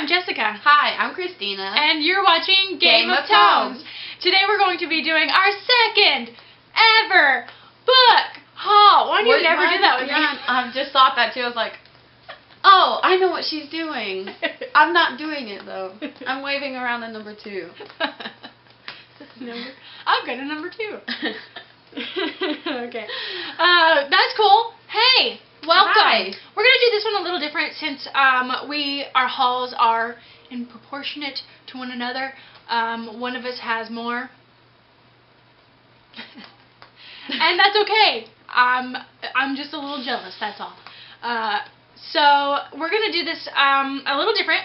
I'm Jessica. Hi, I'm Christeena. And you're watching Game of Tomes. Today we're going to be doing our second ever book haul. Why do you never do that with me? I've just thought that too. I was like, oh, I know what she's doing. I'm not doing it though. I'm waving around the number 2. I'm good at number 2. Okay. That's cool. Hey, welcome. Hi. We're going to do this one a little different since our hauls are in proportionate to one another. One of us has more. And that's okay. I'm just a little jealous, that's all. So we're going to do this a little different.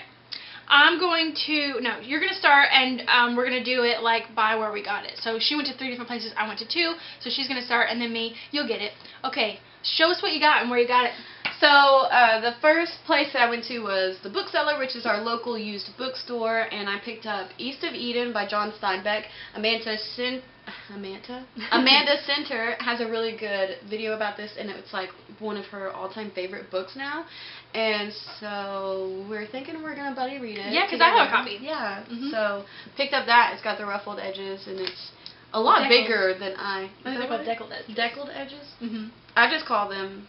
You're going to start, and we're going to do it like by where we got it. So she went to 3 different places, I went to 2, so she's going to start, and then me, you'll get it. Okay, show us what you got and where you got it. So, the first place that I went to was the Bookseller, which is our local used bookstore, and I picked up East of Eden by John Steinbeck. Amanda Center has a really good video about this, and it's like one of her all-time favorite books now. And so we're thinking we're going to buddy read it. Yeah, because I have a copy. Yeah, so picked up that. It's got the ruffled edges, and it's a lot bigger than I think they're called deckled edges. Deckled edges? I just call them,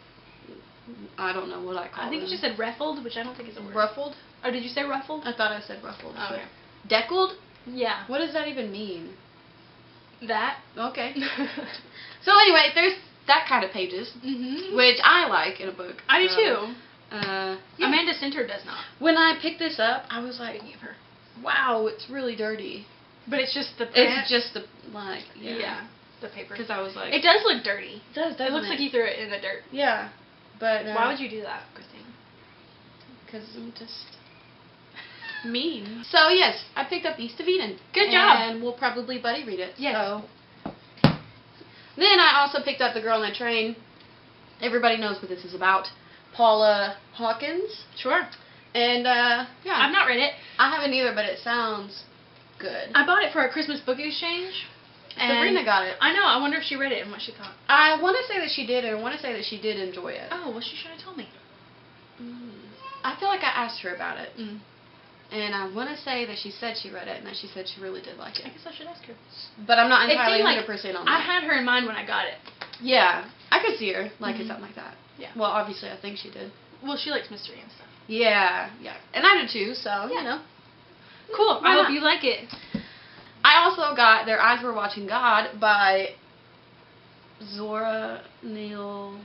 I don't know what I call them. I think you just said ruffled, which I don't think is a word. Ruffled? Oh, did you say ruffled? I thought I said ruffled. Oh, okay. Deckled? Yeah. What does that even mean? That. Okay. So anyway, there's that kind of pages, which I like in a book. I do too. Yeah. Amanda Center does not. When I picked this up, I was like, wow, it's really dirty. But it's just the print. It's just the, like, yeah, the paper. Because I was like... It does look dirty. It does, doesn't it? It looks like you threw it in the dirt. Yeah. But... why would you do that, Christine? Because I'm just... mean. So, yes, I picked up East of Eden. Good job. And we'll probably buddy read it. Yes. So. Then I also picked up The Girl on the Train. Everybody knows what this is about. Paula Hawkins. Sure. And, yeah. I've not read it. I haven't either, but it sounds good. I bought it for a Christmas book exchange. Sabrina got it. I know. I wonder if she read it and what she thought. I want to say that she did, and I want to say that she did enjoy it. Oh, well, she should have told me. I feel like I asked her about it. And I want to say that she said she read it, and that she said she really did like it. I guess I should ask her. But I'm not entirely 100% on that. I had her in mind when I got it. Yeah. I could see her liking something like that. Yeah. Well, obviously, I think she did. Well, she likes mystery and stuff. Yeah, yeah. And I do too, so, you know. Cool. I hope you like it. I also got Their Eyes Were Watching God by Zora Neale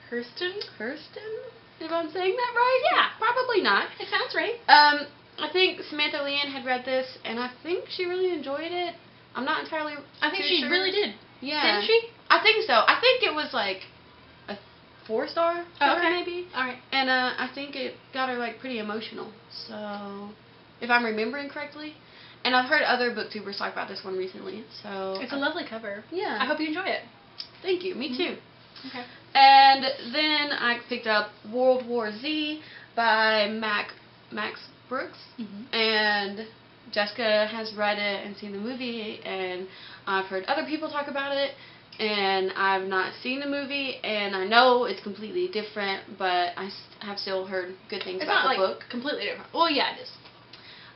Hurston? If I'm saying that right? Yeah. Probably not. It sounds right. I think Samantha Leanne had read this, and I think she really enjoyed it. I'm not entirely I think she really did. Yeah. Didn't she? I think so. I think it was like a 4-star maybe. Alright. And I think it got her like pretty emotional. So, if I'm remembering correctly. And I've heard other booktubers talk about this one recently. So it's a lovely cover. Yeah. I hope you enjoy it. Thank you. Me too. Okay. And then I picked up World War Z by Max Brooks. And Jessica has read it and seen the movie, and I've heard other people talk about it, and I've not seen the movie, and I know it's completely different, but I have still heard good things about the book. Completely different. Well, yeah, it is.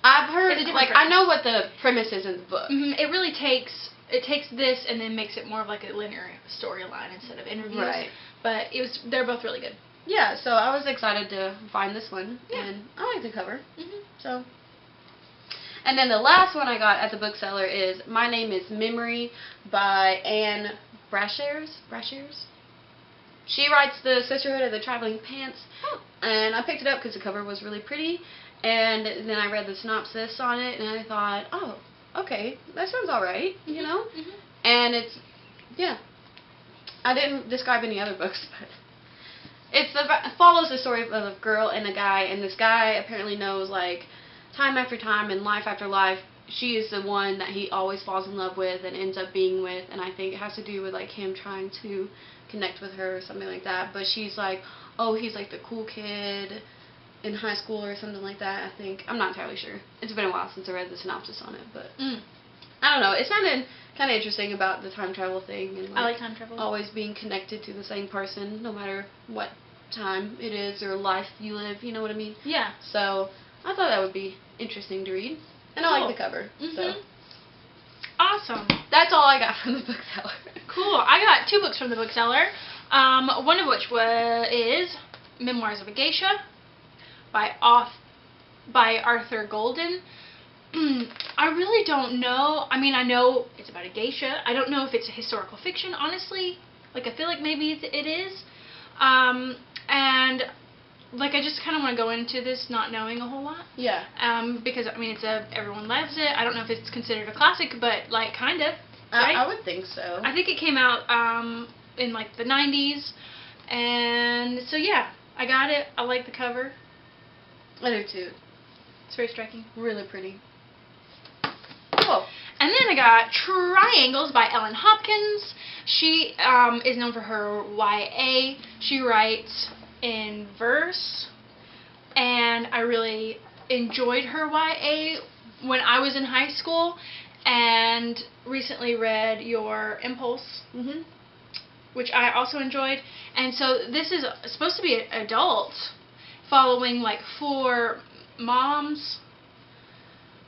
I've heard, like, I know what the premise is in the book. It really takes this and then makes it more of like a linear storyline instead of interviews. Right. But they're both really good. Yeah, so I was excited to find this one, and I like the cover. So. And then the last one I got at the Bookseller is My Name is Memory by Anne Brashares. She writes the Sisterhood of the Traveling Pants, and I picked it up because the cover was really pretty, and then I read the synopsis on it, and I thought, oh, okay, that sounds alright, you know? And it's, yeah. I didn't describe any other books, but it follows the story of a girl and a guy, and this guy apparently knows, like, time after time and life after life, she is the one that he always falls in love with and ends up being with, and I think it has to do with, like, him trying to connect with her or something like that, but she's like, oh, he's, like, the cool kid in high school or something like that, I think. I'm not entirely sure. It's been a while since I read the synopsis on it, but I don't know. It sounded kind of interesting about the time travel thing. And, like, I like time travel. Always being connected to the same person, no matter what time it is or life you live, you know what I mean? Yeah. So, I thought that would be interesting to read. And I like the cover. So Awesome. that's all I got from the bookseller. Cool. I got 2 books from the bookseller. One of which is Memoirs of a Geisha by Arthur Golden. I really don't know. I mean, I know it's about a geisha. I don't know if it's a historical fiction, honestly. Like, I feel like maybe it is. And like, I just kind of want to go into this not knowing a whole lot. Yeah. Because I mean, everyone loves it. I don't know if it's considered a classic, but like, kind of. Right? I would think so. I think it came out in like the 90s, and so yeah, I got it. I like the cover. I do too. It's very striking. Really pretty. Cool. And then I got Triangles by Ellen Hopkins. She is known for her YA. She writes in verse, and I really enjoyed her YA when I was in high school, and recently read Your Impulse, which I also enjoyed. And so this is supposed to be an adult, following like 4 moms.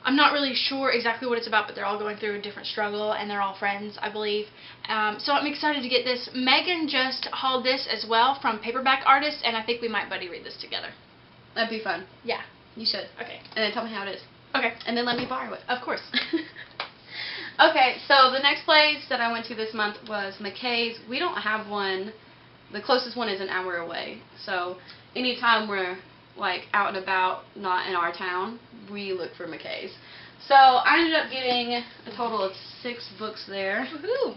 I'm not really sure exactly what it's about, but they're all going through a different struggle, and they're all friends, I believe. So I'm excited to get this. Megan just hauled this as well from Paperback Artists, and I think we might buddy read this together. That'd be fun. Yeah. You should. Okay. And then tell me how it is. Okay. And then let me borrow it. Of course. Okay, so the next place that I went to this month was McKay's. We don't have one. The closest one is an hour away. So anytime we're like out and about, not in our town, we look for McKay's. So I ended up getting a total of 6 books there. Woohoo!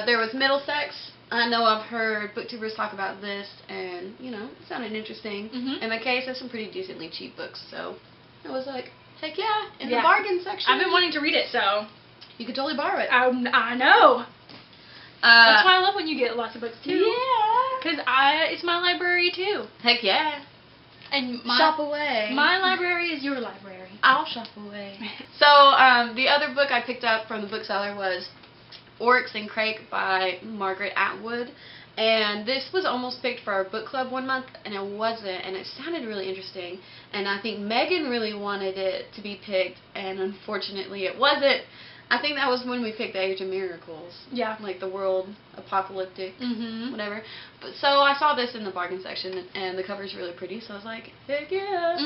There was Middlesex. I know I've heard booktubers talk about this, and you know, it sounded interesting. And McKay's has some pretty decently cheap books, so I was like, heck yeah, in the bargain section. I've been wanting to read it, so you could totally borrow it. I know. That's why I love when you get lots of books too. Yeah. Because it's my library too. Heck yeah. And shop away. My library is your library. I'll shop away. So the other book I picked up from the bookseller was Oryx and Crake by Margaret Atwood. And this was almost picked for our book club one month, and it wasn't, and it sounded really interesting. And I think Megan really wanted it to be picked, and unfortunately it wasn't. I think that was when we picked The Age of Miracles. Yeah. Like the world apocalyptic, whatever. But so I saw this in the bargain section, and the cover's really pretty, so I was like, heck yeah.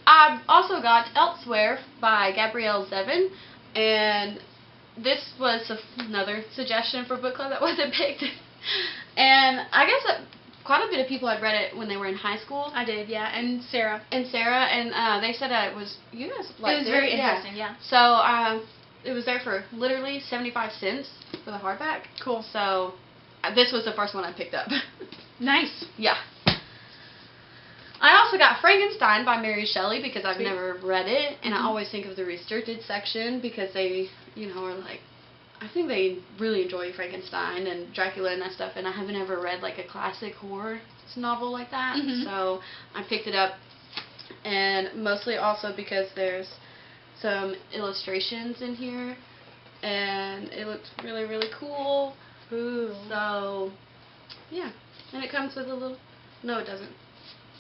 I also got Elsewhere by Gabrielle Zevin, and this was another suggestion for book club that wasn't picked. And I guess that quite a bit of people had read it when they were in high school. I did, yeah, and Sarah. And they said it was, you guys liked it. It was very interesting, yeah. So, it was there for literally 75 cents for the hardback. Cool. So, this was the first one I picked up. Nice. Yeah. I also got Frankenstein by Mary Shelley because I've never read it, and I always think of the restricted section because they, you know, are like, I think they really enjoy Frankenstein and Dracula and that stuff, and I haven't ever read like a classic horror novel like that, so I picked it up, and mostly also because there's some illustrations in here, and it looks really, really cool. Ooh. So, yeah, and it comes with a little, no it doesn't,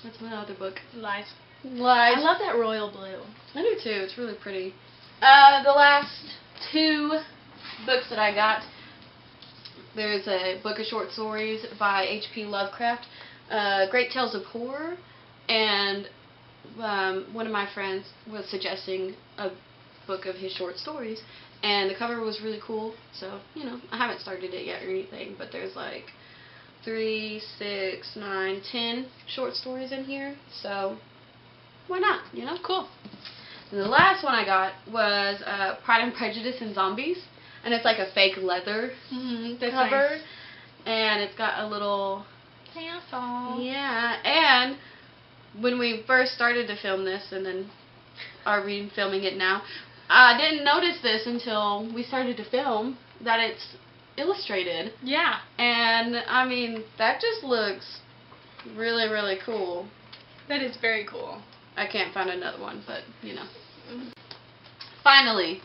that's my other book. Lies. Lies. I love that royal blue. I do too, it's really pretty. The last 2 books that I got, there's a book of short stories by H.P. Lovecraft, Great Tales of Horror, and one of my friends was suggesting a book of his short stories, and the cover was really cool, so, you know, I haven't started it yet or anything, but there's like 3, 6, 9, 10 short stories in here, so why not, you know? Cool. And the last one I got was Pride and Prejudice and Zombies, and it's like a fake leather cover, nice. And it's got a little tassel. Yeah, and when we first started to film this, and then are filming it now, I didn't notice this until we started to film, that it's illustrated. Yeah. And, I mean, that just looks really, really cool. That is very cool. I can't find another one, but, you know. Finally,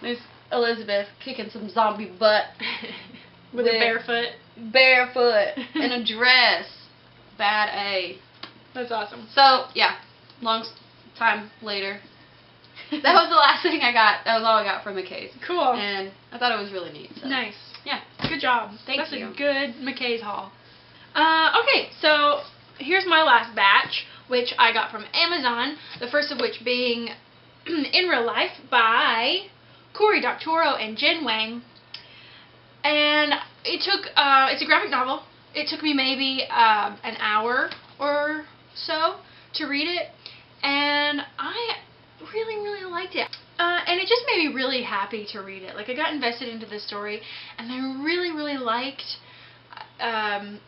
there's Elizabeth kicking some zombie butt. With a barefoot. Barefoot. In a dress. Bad A. That's awesome. So, yeah. Long time later. That was the last thing I got. That was all I got from McKay's. Cool. And I thought it was really neat. So. Nice. Yeah. Good job. Thank you. That's a good McKay's haul. Okay, so here's my last batch, which I got from Amazon. The first of which being In Real Life by Cory Doctorow and Jen Wang. And it took, it's a graphic novel. It took me maybe an hour or so to read it. And I really, really liked it. And it just made me really happy to read it. Like, I got invested into the story, and I really, really liked, the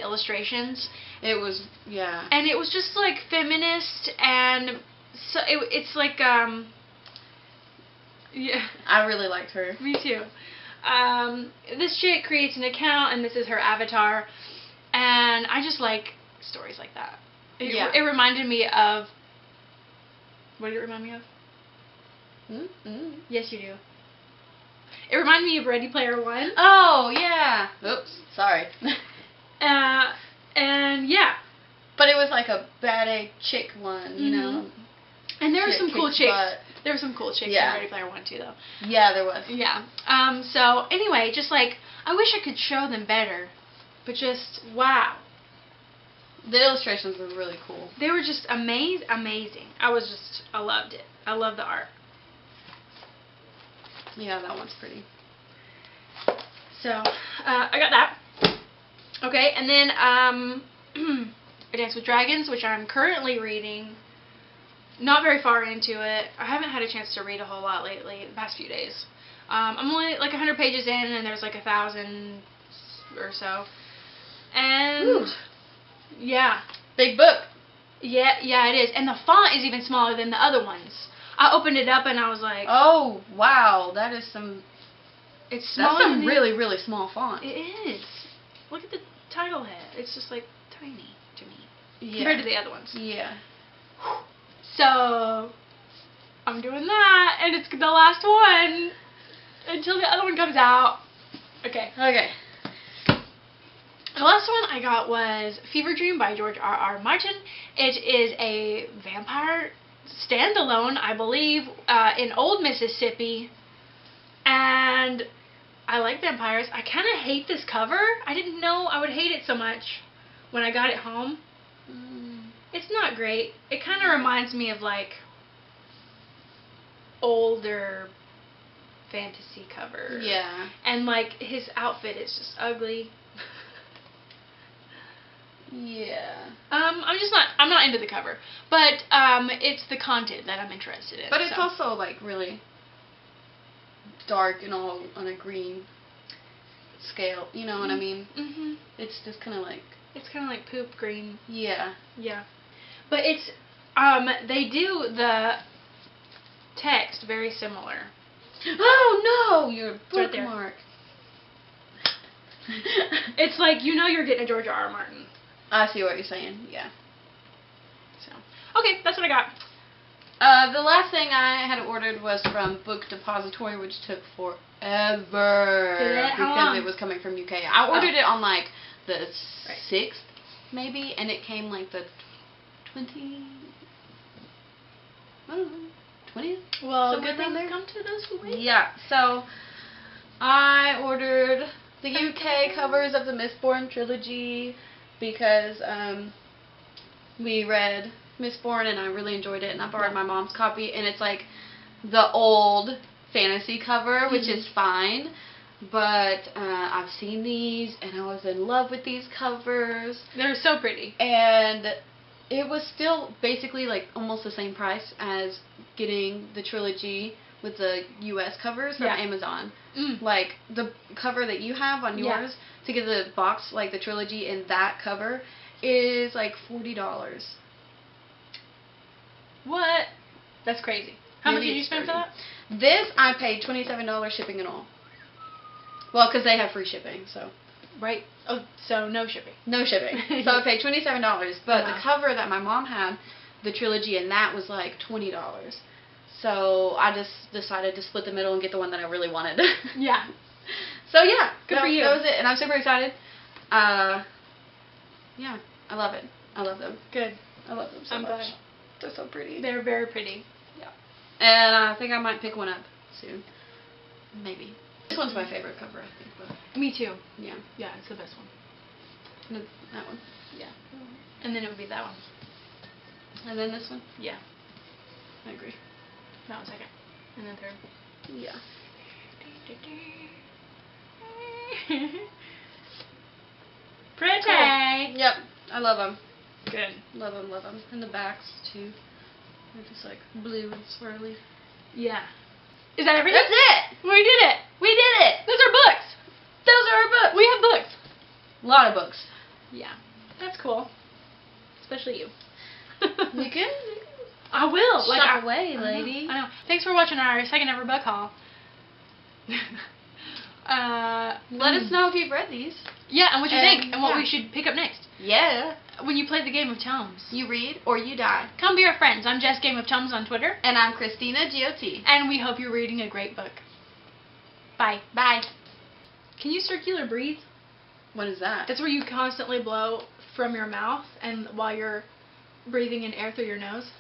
illustrations. It was, yeah. And it was just, like, feminist, and so it's like, yeah. I really liked her. Me too. This chick creates an account, and this is her avatar, and I just like stories like that. It reminded me of... What did it remind me of? Mm-hmm. Yes, you do. It reminded me of Ready Player One. Oh, yeah. Oops, sorry. And yeah. But it was like a bad egg chick one, you know. And there were some cool chicks. Butt. There were some cool chicks Yeah. in Ready Player One too, though. Yeah, there was. Yeah. So anyway, just like, I wish I could show them better, but just wow. The illustrations were really cool. They were just amazing. I loved it. I love the art. Yeah, that one's pretty. So, I got that. Okay, and then, A Dance with Dragons, which I'm currently reading. Not very far into it. I haven't had a chance to read a whole lot lately, the past few days. I'm only like 100 pages in, and there's like 1,000 or so. And... Whew. Yeah. Big book. Yeah, it is. And the font is even smaller than the other ones. I opened it up and I was like... Oh, wow. That is some... It's smaller. That's some really, really small font. It is. Look at the title head. It's just like tiny to me. Yeah. Compared to the other ones. Yeah. So, I'm doing that, and it's the last one until the other one comes out. Okay. Okay. The last one I got was Fever Dream by George R.R. Martin. It is a vampire standalone, I believe, in old Mississippi. And I like vampires. I kind of hate this cover. I didn't know I would hate it so much when I got it home. It's not great. It kind of reminds me of, like, older fantasy covers. Yeah. And, like, his outfit is just ugly. Yeah. I'm not into the cover. But, it's the content that I'm interested in. But it's also, like, really dark and all on a green scale. You know what I mean? Mm-hmm. It's just kind of like... It's kind of like poop green. Yeah. Yeah. But it's, they do the text very similar. Oh, no! Your Right there. bookmark. It's like, you know you're getting a George R.R. Martin. I see what you're saying. Yeah. So, okay, that's what I got. The last thing I had ordered was from Book Depository, which took forever. How long? Because it was coming from UK. I ordered it on, like, the 6th, maybe, and it came, like, the 20th? I don't know. 20th? Well, Somewhere good around things there. come to those who wait. Yeah, so I ordered the UK covers of the Mistborn trilogy because we read Mistborn and I really enjoyed it, and I borrowed my mom's copy, and it's like the old fantasy cover, which is fine, but I've seen these and I was in love with these covers. They're so pretty. And it was still basically like almost the same price as getting the trilogy with the US covers from Amazon. Like the cover that you have on yours to get the box, like the trilogy and that cover is like $40. What? That's crazy. How much did you spend for that? This I paid $27 shipping and all. Well, because they have free shipping, so. Right. Oh, so no shipping. No shipping. So I paid $27, but the cover that my mom had, the trilogy, and that was like $20. So I just decided to split the middle and get the one that I really wanted. Yeah. So yeah, good for you. That was it, and I'm super excited. Yeah, I love it. I love them. Good. I love them so I'm much. glad. They're so pretty. They're very pretty. Yeah. And I think I might pick one up soon. Maybe. This one's my favorite cover, I think. But Me too. yeah. Yeah, it's the best one. And that one. Yeah. And then it would be that one. And then this one. Yeah. I agree. That one second. And then third. Yeah. Pretty. Cool. Yep. I love them. Good. Love them, love them. And the backs, too. They're just like blue and swirly. Yeah. Is that everything? That's it! We did it! We did it! Those are books! Those are our books! We have books! A lot of books. Yeah. That's cool. Especially you. You can? I will. Shop away, lady. I know. Thanks for watching our second ever book haul. Let us know if you've read these. Yeah, and what you think, and what yeah. we should pick up next. Yeah. When you play the Game of Tomes. You read or you die. Come be our friends. I'm Jess Game of Tomes on Twitter. And I'm Christeena, GOT. And we hope you're reading a great book. Bye. Bye. Can you circular breathe? What is that? That's where you constantly blow from your mouth and while you're breathing in air through your nose.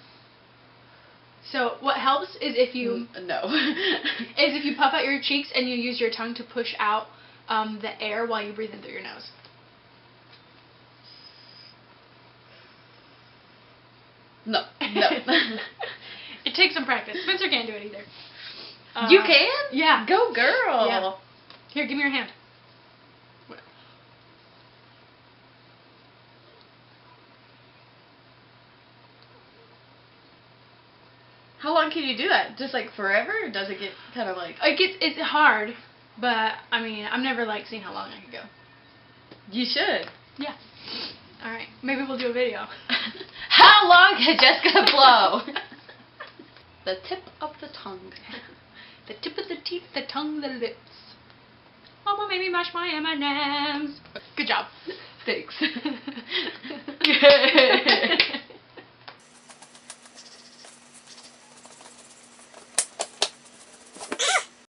So what helps is if you is if you puff out your cheeks and you use your tongue to push out the air while you breathe in through your nose. No. It takes some practice. Spencer can't do it either. You can? Yeah. Go girl. Yeah. Here, give me your hand. How long can you do that? Just like forever? Or does it get kind of like... It's hard, but I mean, I've never like seen how long I could go. You should. Yeah. All right. Maybe we'll do a video. How long can Jessica blow? The tip of the tongue. The tip of the teeth, the tongue, the lips. Mama made me mash my M&Ms. Good job. Thanks.